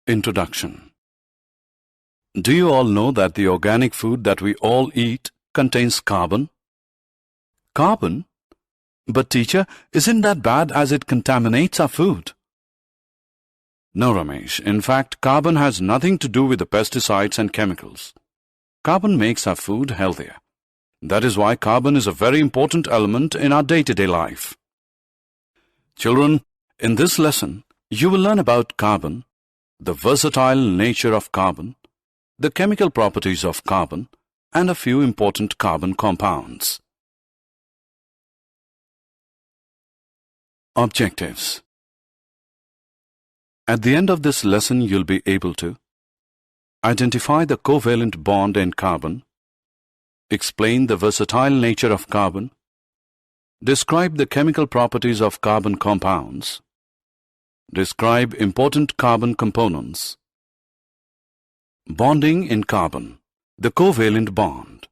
Introduction. Do you all know that the organic food that we all eat contains carbon? Carbon? But teacher, isn't that bad as it contaminates our food? No, Ramesh. In fact, carbon has nothing to do with the pesticides and chemicals. Carbon makes our food healthier. That is why carbon is a very important element in our day-to-day life. Children, in this lesson, you will learn about carbon, the versatile nature of carbon, the chemical properties of carbon, and a few important carbon compounds. Objectives. At the end of this lesson, you'll be able to identify the covalent bond in carbon, explain the versatile nature of carbon, describe the chemical properties of carbon compounds, describe important carbon components. Bonding in carbon, the covalent bond.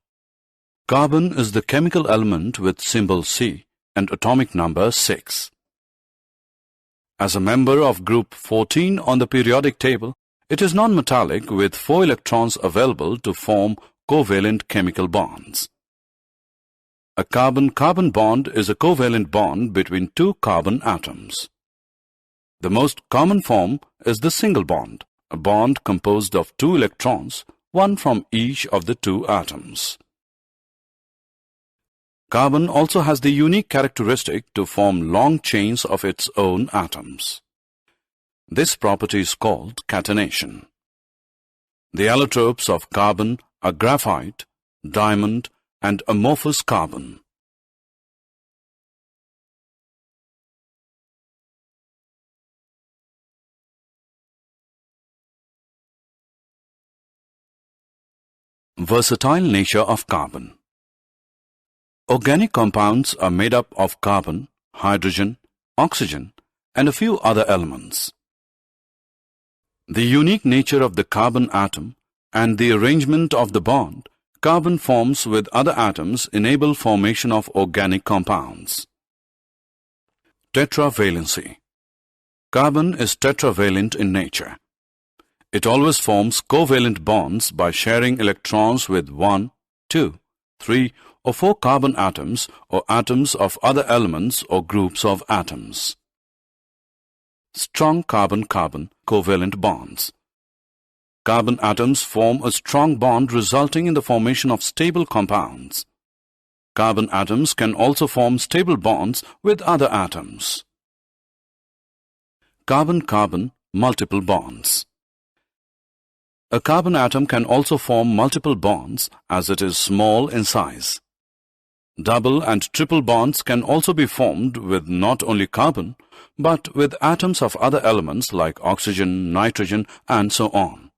Carbon is the chemical element with symbol C and atomic number 6. As a member of group 14 on the periodic table, it is non-metallic with 4 electrons available to form covalent chemical bonds. A carbon-carbon bond is a covalent bond between 2 carbon atoms. The most common form is the single bond, a bond composed of 2 electrons, one from each of the 2 atoms. Carbon also has the unique characteristic to form long chains of its own atoms. This property is called catenation. The allotropes of carbon are graphite, diamond, and amorphous carbon. Versatile nature of carbon. Organic compounds are made up of carbon, hydrogen, oxygen, and a few other elements. The unique nature of the carbon atom and the arrangement of the bond carbon forms with other atoms enable formation of organic compounds. Tetravalency. Carbon is tetravalent in nature. It always forms covalent bonds by sharing electrons with 1, 2, 3, or 4 carbon atoms or atoms of other elements or groups of atoms. Strong carbon-carbon covalent bonds. Carbon atoms form a strong bond resulting in the formation of stable compounds. Carbon atoms can also form stable bonds with other atoms. Carbon-carbon multiple bonds. A carbon atom can also form multiple bonds as it is small in size. Double and triple bonds can also be formed with not only carbon, but with atoms of other elements like oxygen, nitrogen, and so on.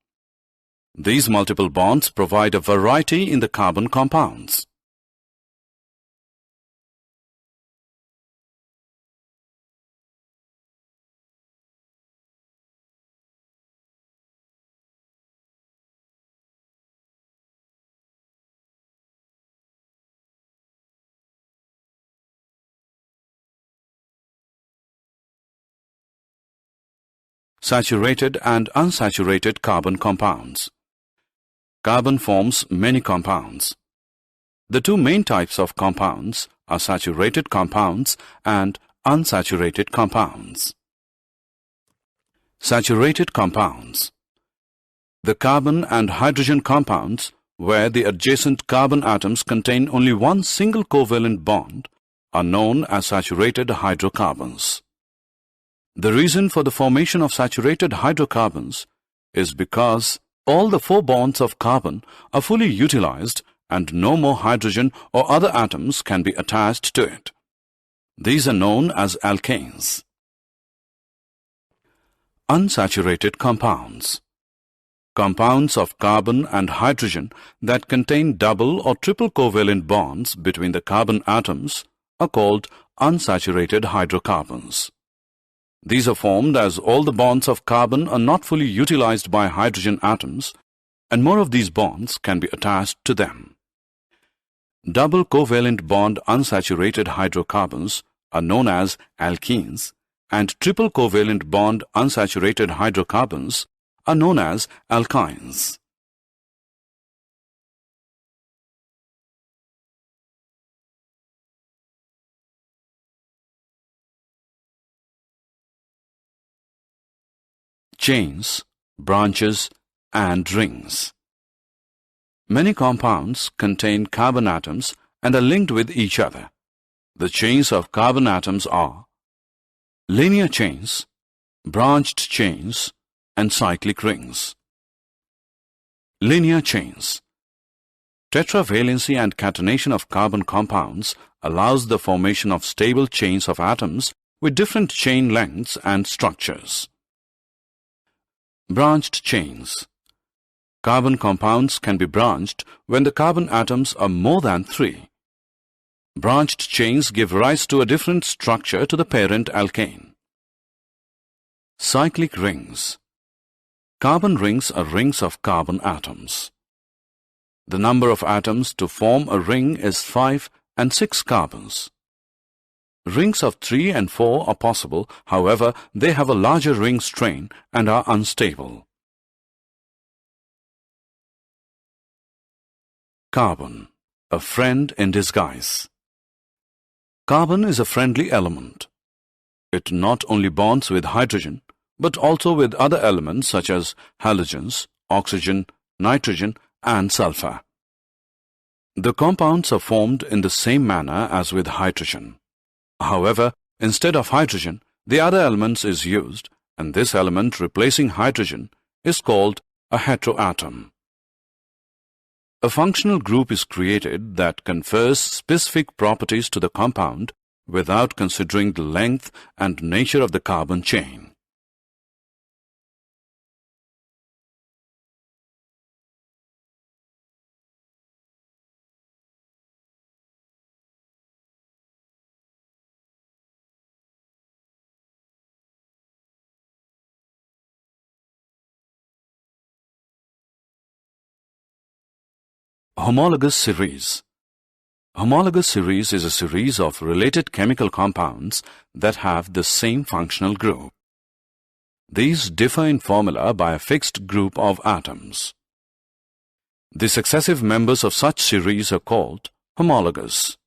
These multiple bonds provide a variety in the carbon compounds. Saturated and unsaturated carbon compounds. Carbon forms many compounds. The 2 main types of compounds are saturated compounds and unsaturated compounds. Saturated compounds. The carbon and hydrogen compounds, where the adjacent carbon atoms contain only one single covalent bond, are known as saturated hydrocarbons. The reason for the formation of saturated hydrocarbons is because all the 4 bonds of carbon are fully utilized and no more hydrogen or other atoms can be attached to it. These are known as alkanes. Unsaturated compounds. Compounds of carbon and hydrogen that contain double or triple covalent bonds between the carbon atoms are called unsaturated hydrocarbons. These are formed as all the bonds of carbon are not fully utilized by hydrogen atoms, and more of these bonds can be attached to them. Double covalent bond unsaturated hydrocarbons are known as alkenes, and triple covalent bond unsaturated hydrocarbons are known as alkynes. Chains, branches, and rings. Many compounds contain carbon atoms and are linked with each other. The chains of carbon atoms are linear chains, branched chains, and cyclic rings. Linear chains. Tetravalency and catenation of carbon compounds allows the formation of stable chains of atoms with different chain lengths and structures. Branched chains. Carbon compounds can be branched when the carbon atoms are more than 3. Branched chains give rise to a different structure to the parent alkane. Cyclic rings. Carbon rings are rings of carbon atoms. The number of atoms to form a ring is 5 and 6 carbons. Rings of 3 and 4 are possible, however, they have a larger ring strain and are unstable. Carbon, a friend in disguise. Carbon is a friendly element. It not only bonds with hydrogen, but also with other elements such as halogens, oxygen, nitrogen, and sulfur. The compounds are formed in the same manner as with hydrogen. However, instead of hydrogen, the other elements is used, and this element replacing hydrogen is called a heteroatom. A functional group is created that confers specific properties to the compound without considering the length and nature of the carbon chain. Homologous series. Homologous series is a series of related chemical compounds that have the same functional group. These differ in formula by a fixed group of atoms. The successive members of such series are called homologous.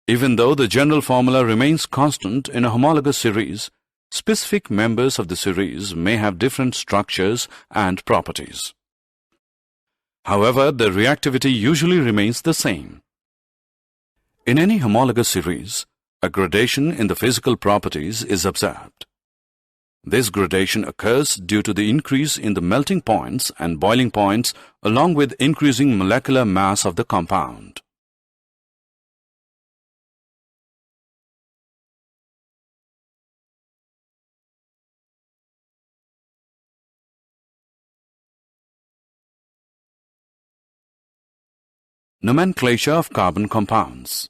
Even though the general formula remains constant in a homologous series, specific members of the series may have different structures and properties. However, the reactivity usually remains the same. In any homologous series, a gradation in the physical properties is observed. This gradation occurs due to the increase in the melting points and boiling points along with increasing molecular mass of the compound. Nomenclature of carbon compounds.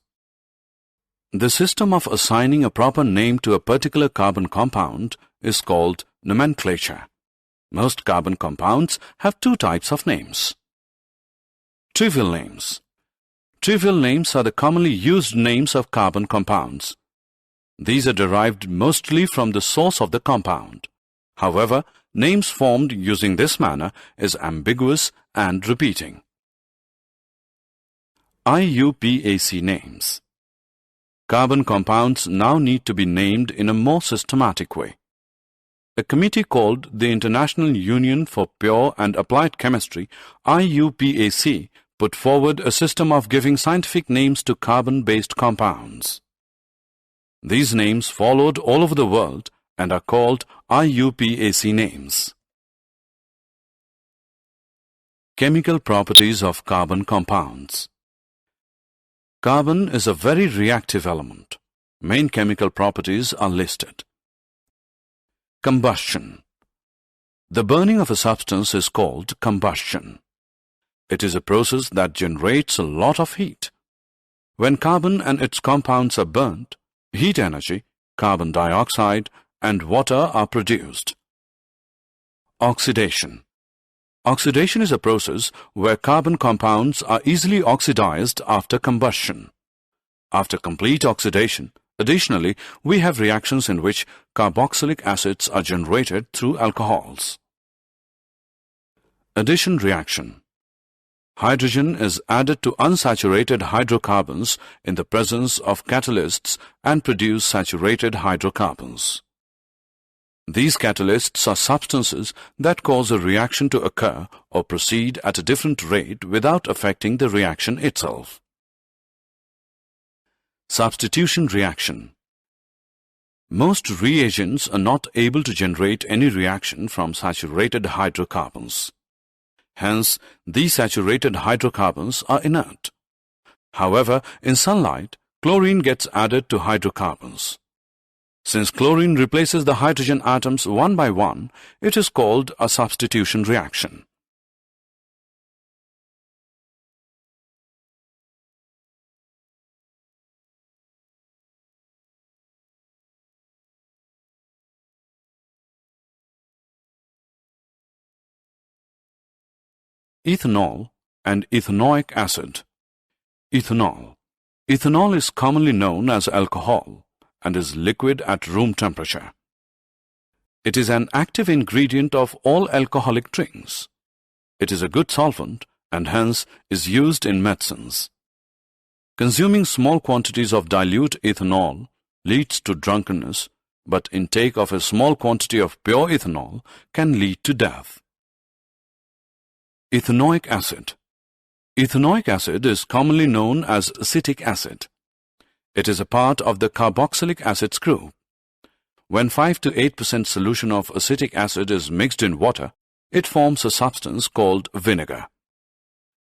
The system of assigning a proper name to a particular carbon compound is called nomenclature. Most carbon compounds have 2 types of names. Trivial names. Trivial names are the commonly used names of carbon compounds. These are derived mostly from the source of the compound. However, names formed using this manner is ambiguous and repeating. IUPAC names. Carbon compounds now need to be named in a more systematic way. A committee called the International Union for Pure and Applied Chemistry, IUPAC, put forward a system of giving scientific names to carbon-based compounds. These names followed all over the world and are called IUPAC names. Chemical properties of carbon compounds. Carbon is a very reactive element. Main chemical properties are listed. Combustion. The burning of a substance is called combustion. It is a process that generates a lot of heat. When carbon and its compounds are burnt, heat energy, carbon dioxide, and water are produced. Oxidation. Oxidation is a process where carbon compounds are easily oxidized after combustion. After complete oxidation, additionally, we have reactions in which carboxylic acids are generated through alcohols. Addition reaction. Hydrogen is added to unsaturated hydrocarbons in the presence of catalysts and produce saturated hydrocarbons. These catalysts are substances that cause a reaction to occur or proceed at a different rate without affecting the reaction itself. Substitution reaction. Most reagents are not able to generate any reaction from saturated hydrocarbons. Hence, these saturated hydrocarbons are inert. However, in sunlight, chlorine gets added to hydrocarbons. Since chlorine replaces the hydrogen atoms one by one, it is called a substitution reaction. Ethanol and ethanoic acid. Ethanol. Ethanol is commonly known as alcohol and is liquid at room temperature. It is an active ingredient of all alcoholic drinks. It is a good solvent and hence is used in medicines. Consuming small quantities of dilute ethanol leads to drunkenness, but intake of a small quantity of pure ethanol can lead to death. Ethanoic acid. Ethanoic acid is commonly known as acetic acid. It is a part of the carboxylic acids group. When 5 to 8% solution of acetic acid is mixed in water, it forms a substance called vinegar.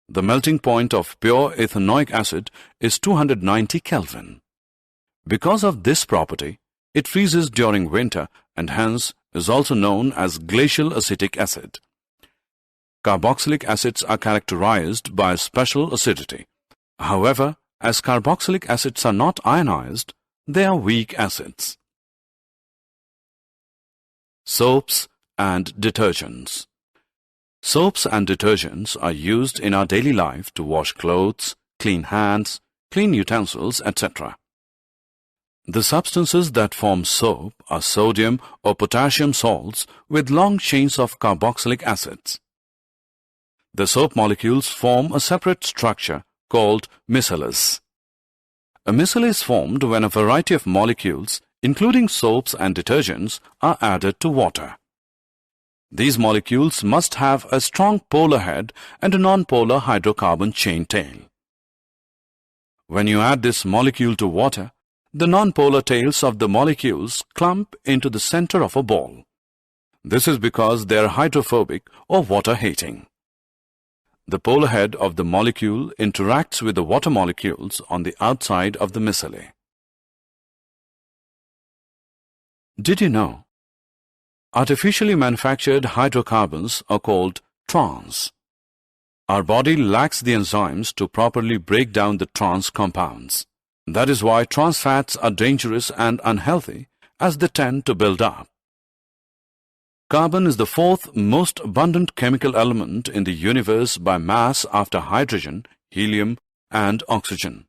The melting point of pure ethanoic acid is 290 Kelvin. Because of this property, it freezes during winter and hence is also known as glacial acetic acid. Carboxylic acids are characterized by special acidity. However, as carboxylic acids are not ionized, they are weak acids. Soaps and detergents. Soaps and detergents are used in our daily life to wash clothes, clean hands, clean utensils, etc. The substances that form soap are sodium or potassium salts with long chains of carboxylic acids. The soap molecules form a separate structure called micelles. A micelle is formed when a variety of molecules, including soaps and detergents, are added to water. These molecules must have a strong polar head and a non-polar hydrocarbon chain tail. When you add this molecule to water, the non-polar tails of the molecules clump into the center of a ball. This is because they are hydrophobic or water-hating. The polar head of the molecule interacts with the water molecules on the outside of the micelle. Did you know? Artificially manufactured hydrocarbons are called trans. Our body lacks the enzymes to properly break down the trans compounds. That is why trans fats are dangerous and unhealthy, as they tend to build up. Carbon is the fourth most abundant chemical element in the universe by mass after hydrogen, helium, and oxygen.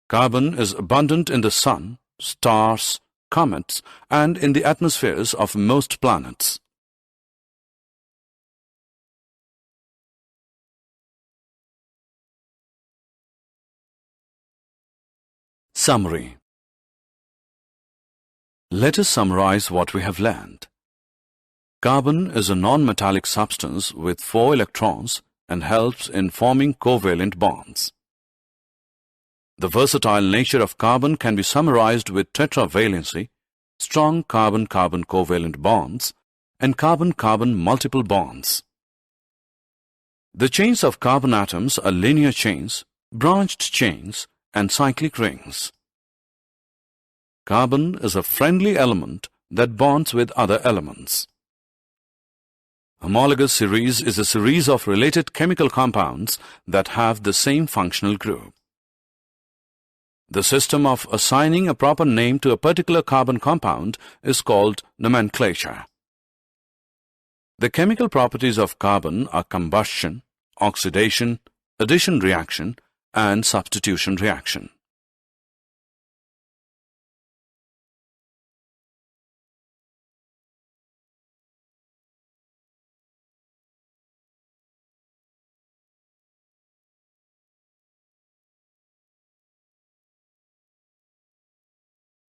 Carbon is abundant in the sun, stars, comets, and in the atmospheres of most planets. Summary. Let us summarize what we have learned. Carbon is a non-metallic substance with 4 electrons and helps in forming covalent bonds. The versatile nature of carbon can be summarized with tetravalency, strong carbon-carbon covalent bonds, and carbon-carbon multiple bonds. The chains of carbon atoms are linear chains, branched chains, and cyclic rings. Carbon is a friendly element that bonds with other elements. Homologous series is a series of related chemical compounds that have the same functional group. The system of assigning a proper name to a particular carbon compound is called nomenclature. The chemical properties of carbon are combustion, oxidation, addition reaction, and substitution reaction.